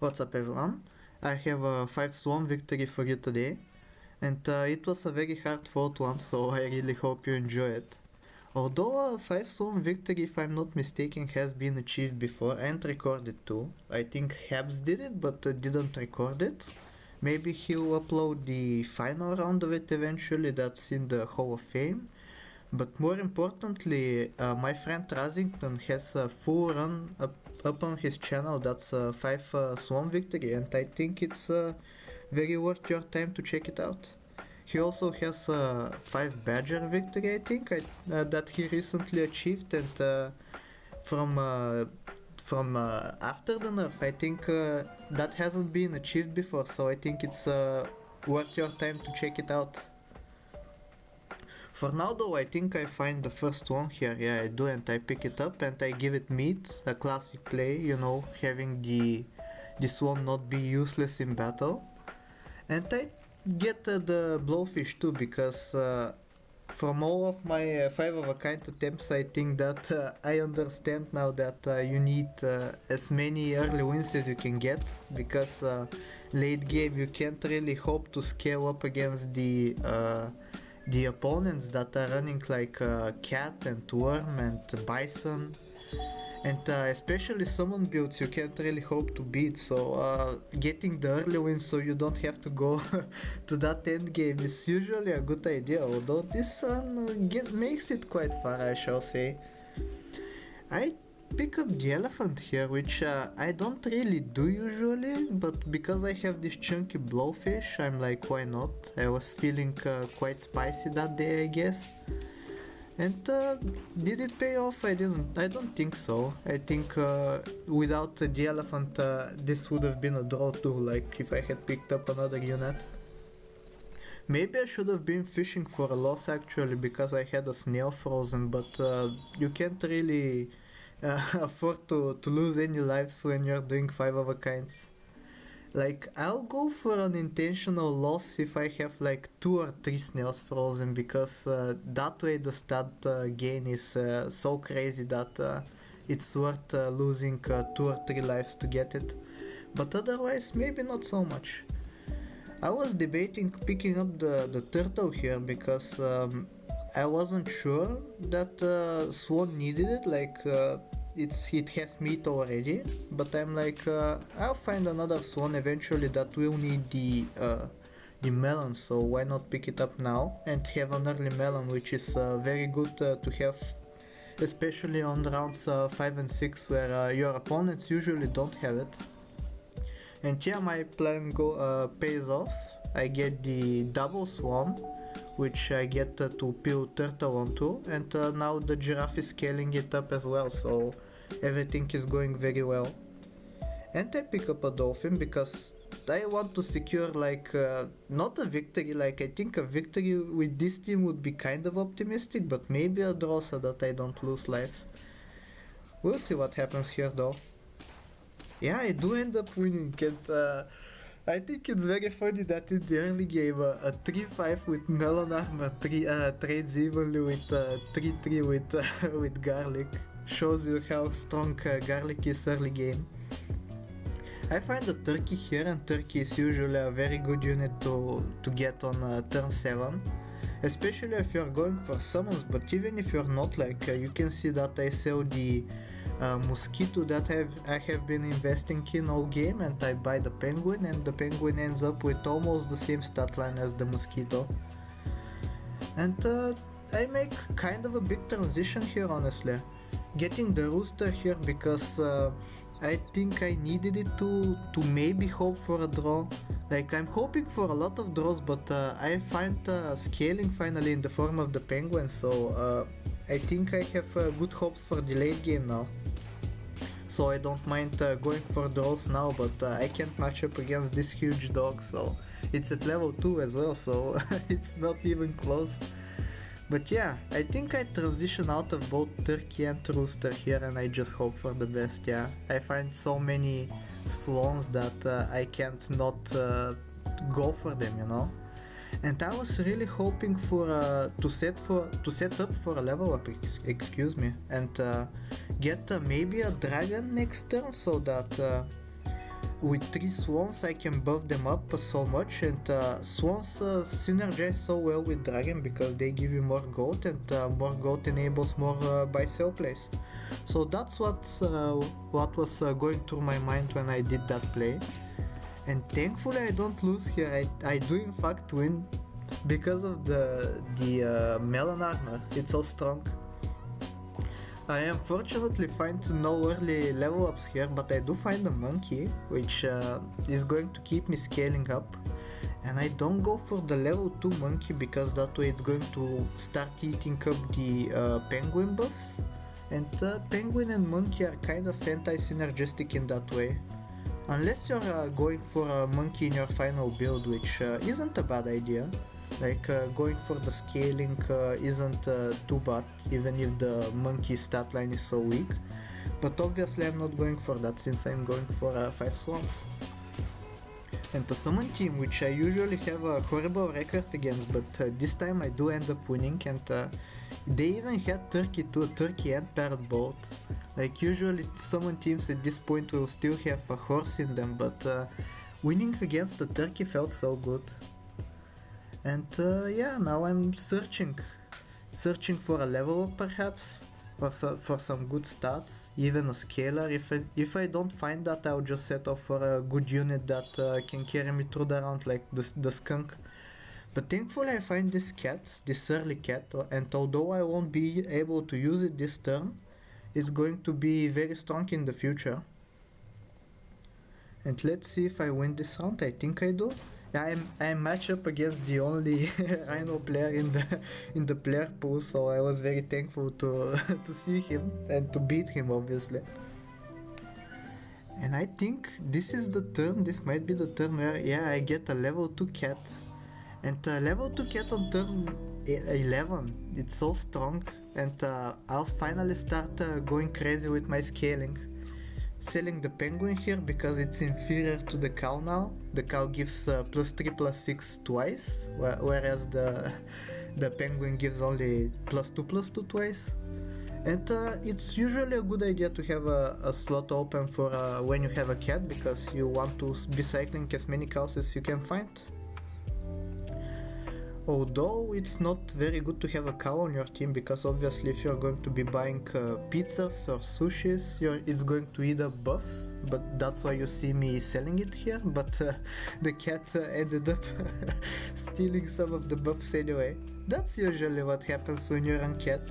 What's up everyone? I have a 5 Swan victory for you today, and it was a very hard fought one, so I really hope you enjoy it. Although a 5 Swan victory, if I'm not mistaken, has been achieved before and recorded too. I think Habs did it, but didn't record it. Maybe he'll upload the final round of it eventually, that's in the Hall of Fame. But more importantly, my friend Razington has a full run up on his channel, that's a 5 Swan victory, and I think it's very worth your time to check it out. He also has a 5 Badger victory, I think, that he recently achieved, and from after the nerf, I think that hasn't been achieved before, so I think it's worth your time to check it out. For now though, I think I find the first one here, yeah I do, and I pick it up and I give it meat, a classic play, you know, having the Swan not be useless in battle. And I get the Blowfish too, because from all of my 5 of a kind attempts, I think that I understand now that you need as many early wins as you can get, because late game you can't really hope to scale up against the opponents that are running like Cat and Worm and Bison, and especially summon builds you can't really hope to beat, so getting the early win so you don't have to go to that end game is usually a good idea, although this makes it quite far, I shall say. I pick up the elephant here, which I don't really do usually, but because I have this chunky blowfish, I'm like, why not? I was feeling quite spicy that day, I guess. And did it pay off? I don't think so. I think without the elephant this would have been a draw too, like if I had picked up another unit. Maybe I should have been fishing for a loss actually, because I had a snail frozen, but you can't really afford to lose any lives when you're doing 5 of a kinds. Like, I'll go for an intentional loss if I have like 2 or 3 snails frozen, because that way the stat gain is so crazy that it's worth losing 2 or 3 lives to get it. But otherwise, maybe not so much. I was debating picking up the turtle here, because I wasn't sure that Swan needed it, like it has meat already, but I'm like, I'll find another Swan eventually that will need the melon, so why not pick it up now and have an early melon, which is very good to have, especially on rounds 5 and 6 where your opponents usually don't have it. And yeah, my plan pays off. I get the double Swan, which I get to peel turtle onto, and now the giraffe is scaling it up as well, so everything is going very well. And I pick up a dolphin because I want to secure like not a victory, like I think a victory with this team would be kind of optimistic, but maybe a draw so that I don't lose lives. We'll see what happens here though. Yeah, I do end up winning, and I think it's very funny that in the early game a 3-5 with melon armor trades evenly with 3-3 with garlic. Shows you how strong garlic is early game. I find a turkey here, and turkey is usually a very good unit to get on turn 7. Especially if you're going for summons, but even if you're not, like you can see that I sell the mosquito that I have been investing in all game, and I buy the penguin, and the penguin ends up with almost the same stat line as the mosquito. And I make kind of a big transition here, honestly. Getting the rooster here because I think I needed it to maybe hope for a draw. Like, I'm hoping for a lot of draws, but I find scaling finally in the form of the penguin, so I think I have good hopes for the late game now. So I don't mind going for draws now, but I can't match up against this huge dog, so it's at level 2 as well, so it's not even close. But yeah, I think I transition out of both turkey and rooster here, and I just hope for the best. Yeah, I find so many swans that I can't not go for them, you know. And I was really hoping for to set up for a level up, excuse me, and get maybe a dragon next turn, so that with 3 swans I can buff them up so much, and swans synergize so well with dragon because they give you more gold, and more gold enables more buy sell plays. So that's what was going through my mind when I did that play. And thankfully I don't lose here. I do in fact win because of the melon armor. It's so strong. I unfortunately find no early level ups here, but I do find a monkey, which is going to keep me scaling up. And I don't go for the level 2 monkey because that way it's going to start eating up the penguin buffs. And penguin and monkey are kind of anti-synergistic in that way. Unless you're going for a monkey in your final build, which isn't a bad idea. Like going for the scaling isn't too bad, even if the monkey stat line is so weak. But obviously I'm not going for that since I'm going for 5 swans. And the summon team, which I usually have a horrible record against, but this time I do end up winning, and they even had turkey too, turkey and parrot both. Like usually summon teams at this point will still have a horse in them, but winning against the turkey felt so good. And yeah, now I'm searching for a level up perhaps, for some good stats, even a scaler. If I don't find that, I'll just settle for a good unit that can carry me through the round, like the skunk. But thankfully I find this cat, this early cat, and although I won't be able to use it this turn, it's going to be very strong in the future. And let's see if I win this round. I think I do. Yeah, I match up against the only Rhino player in the player pool, so I was very thankful to see him and to beat him, obviously. And I think this is the turn. This might be the turn where, yeah, I get a level 2 cat, and level 2 cat on turn 11. It's so strong, and I'll finally start going crazy with my scaling. Selling the penguin here because it's inferior to the cow now. The cow gives +3/+6 twice, whereas the penguin gives only +2/+2 twice. And it's usually a good idea to have a slot open for when you have a cat, because you want to be cycling as many cows as you can find. Although it's not very good to have a cow on your team, because obviously if you're going to be buying pizzas or sushis, it's going to eat up buffs, but that's why you see me selling it here. But the cat ended up stealing some of the buffs anyway. That's usually what happens when you're on cat.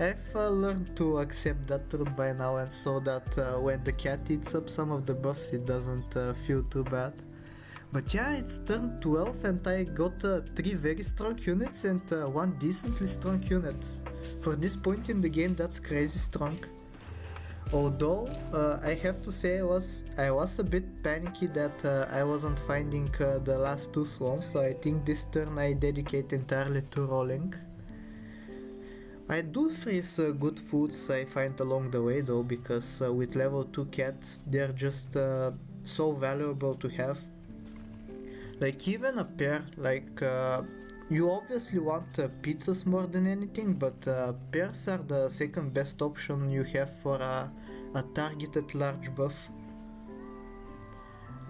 I've learned to accept that truth by now, and so that when the cat eats up some of the buffs, it doesn't feel too bad. But yeah, it's turn 12 and I got 3 very strong units and 1 decently strong unit. For this point in the game, that's crazy strong. Although I have to say I was a bit panicky that I wasn't finding the last 2 swans, so I think this turn I dedicate entirely to rolling. I do freeze good foods I find along the way though, because with level 2 cats they're just so valuable to have. Like even a pair, like you obviously want pizzas more than anything, but pairs are the second best option you have for a targeted large buff.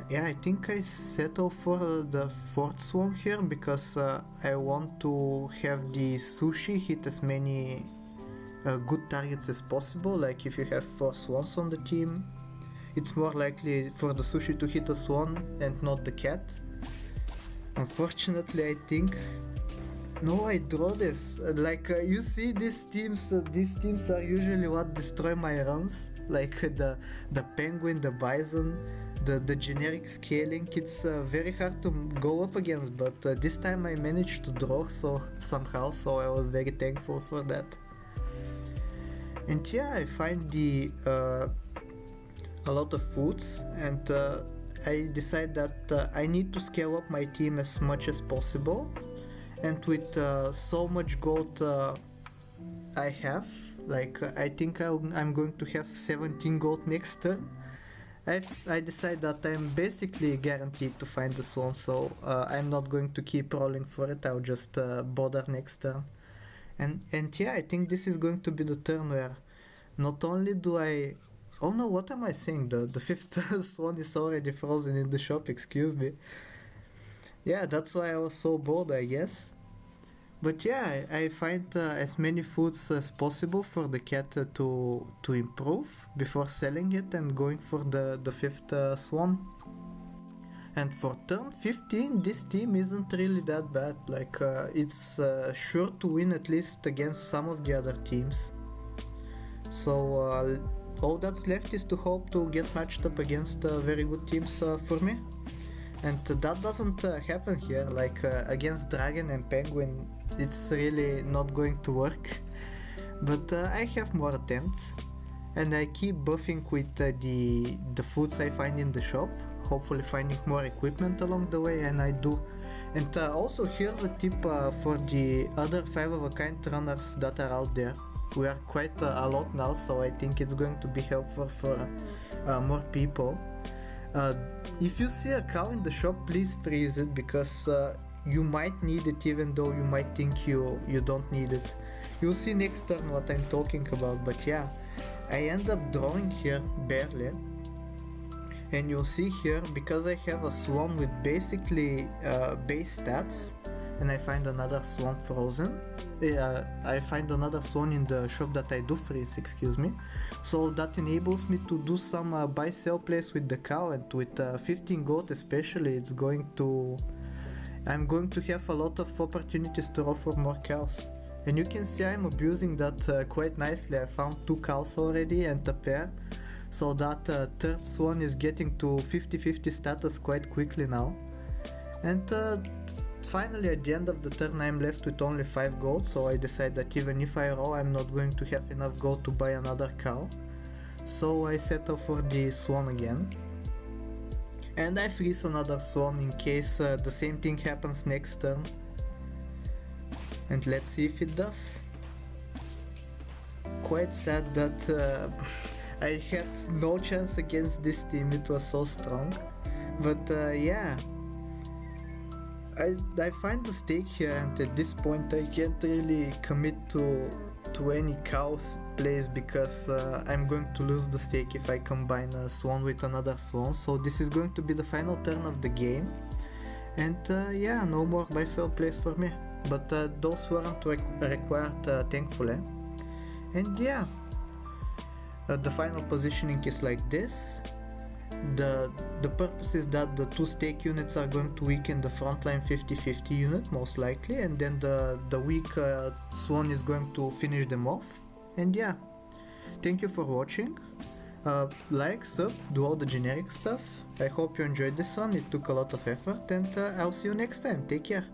Yeah, I think I settle for the 4th swan here because I want to have the sushi hit as many good targets as possible. Like if you have 4 swans on the team, it's more likely for the sushi to hit a swan and not the cat. Unfortunately, I think no, I draw this. Like you see, these teams are usually what destroy my runs. Like the penguin, the bison, the generic scaling. It's very hard to go up against, but this time I managed to draw somehow. So I was very thankful for that. And yeah, I find a lot of foods, and I decide that I need to scale up my team as much as possible. And with so much gold I have, like I think I'm going to have 17 gold next turn. I decide that I'm basically guaranteed to find the swan, so I'm not going to keep rolling for it. I'll just bother next turn. And yeah, I think this is going to be the turn where not only do I Oh no, what am I saying? The fifth Swan is already frozen in the shop, excuse me. Yeah, that's why I was so bored, I guess. But yeah, I find as many foods as possible for the cat to improve before selling it and going for the fifth Swan. And for turn 15, this team isn't really that bad. Like, it's sure to win at least against some of the other teams. So all that's left is to hope to get matched up against very good teams for me. And that doesn't happen here. Like against Dragon and Penguin, it's really not going to work. But I have more attempts. And I keep buffing with the foods I find in the shop, hopefully finding more equipment along the way, and I do. And also here's a tip for the other 5 of a kind runners that are out there. We are quite a lot now, so I think it's going to be helpful for more people. If you see a cow in the shop, please freeze it, because you might need it even though you might think you don't need it. You'll see next turn what I'm talking about, but yeah. I end up drawing here barely, and you'll see here, because I have a Swan with basically base stats, and I find another Swan frozen. I find another Swan in the shop that I do freeze, excuse me. So that enables me to do some buy-sell plays with the cow, and with 15 gold especially, I'm going to have a lot of opportunities to offer more cows. And you can see I'm abusing that quite nicely. I found 2 cows already and a pair, so that third Swan is getting to 50-50 status quite quickly now. And finally at the end of the turn I'm left with only 5 gold, so I decide that even if I roll, I'm not going to have enough gold to buy another cow. So I settle for the Swan again. And I freeze another Swan in case the same thing happens next turn. And let's see if it does. Quite sad that I had no chance against this team, it was so strong. But yeah, I find the stake here, and at this point I can't really commit to any cows plays, because I'm going to lose the stake if I combine a Swan with another Swan. So this is going to be the final turn of the game. And yeah, no more buy-sell plays for me. But those weren't required, thankfully. And yeah, the final positioning is like this. The purpose is that the 2 stake units are going to weaken the frontline 50-50 unit most likely, and then the weak Swan is going to finish them off. And yeah, thank you for watching. Like, sub, do all the generic stuff. I hope you enjoyed this one, it took a lot of effort, and I'll see you next time. Take care.